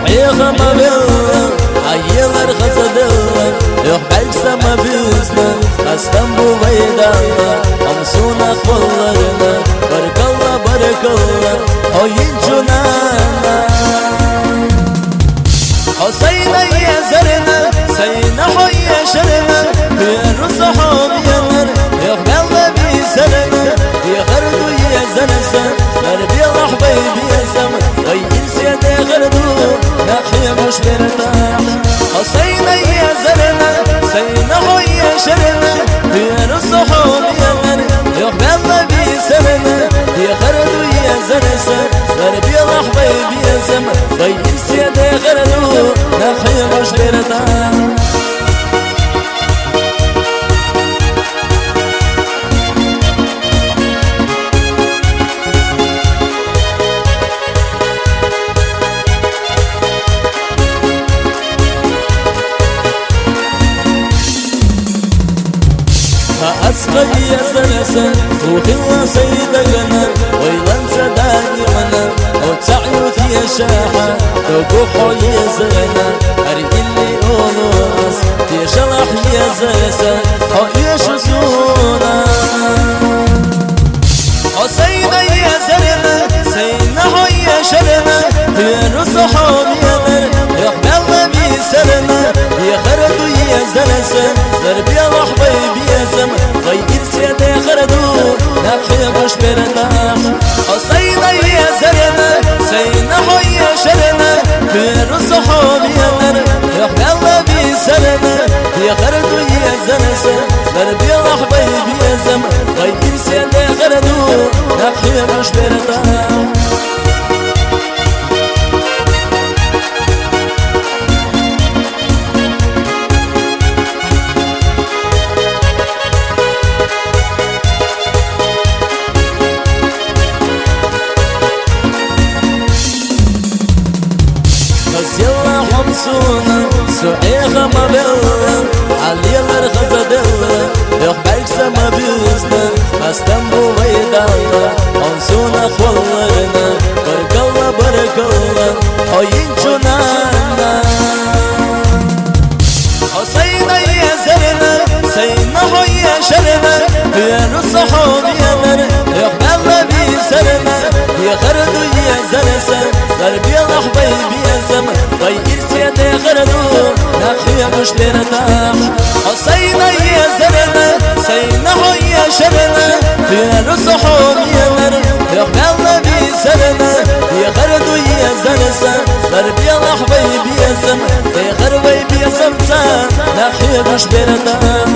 سعيها ما بيلا عيلر خزدلا يوح بلسا ما بيزنا استنبو بيدانا امسونا قولرنا بارك الله بارك الله هوين جنانا حسينا يا زرنا سينا حيا شرنا يا رصحهم يا نر يوح بلا بيسرنا يا خردو يا زنسا مربي راح بيبي يا سما وينس يا دي غردو ناخي مش مرتاح حسينا يا زرنا سينا حيا شرنا يا رصحهم يا نر يوح بلا بيسرنا يا خردو يا زنسا مربي راح بيبي يا سما وينس يا دي غردو ناخي مش مرتاح أسقي يا زلسة وخوا سيدنا ويلنسى دائما وتعيوت يا شاحة وكوحو يا زلنا أرجلي أونوس يا شرح يا زلسة حو يا شسونا حسينا يا زلنا سينا حو يا شرنا يا نصحهم يا نر يا حبالله بيسرنا يا خردو يا زلسة دربي الله حبيبي يا زمن غير سيدي خردو ناخي مش مرتاح حسينا يا زرنا سينا حيا شرنا بين الصحاب يا نر يا حبالله بيسرنا يا خردو يا زنسة دربي الله حبيبي يا زمن غير سيدي خردو ناخي مش مرتاح يلا حمصونا سعيها ما بيلا عاليلا رخزدلا يخبرك سما بيزنا استنبو بيدانا حمصونا خولرنا بارك الله بارك الله حوين جنانا حسينا يا زرنا سينا حيا شرنا يا نصحهم يا نر يخبر الله بيسرنا يا خردو يا زنسا دربي الله حبيبي يا زمن غير سيدي خردو ناخي مش مرتاح حسينا يا زرنا سينا حيا شرنا يا نصحهم يا نر يخبر الله بيسرنا يا خردو يا زنسا دربي الله حبيبي يا زمن يا خربيبي يا زمسا ناخي مش مرتاح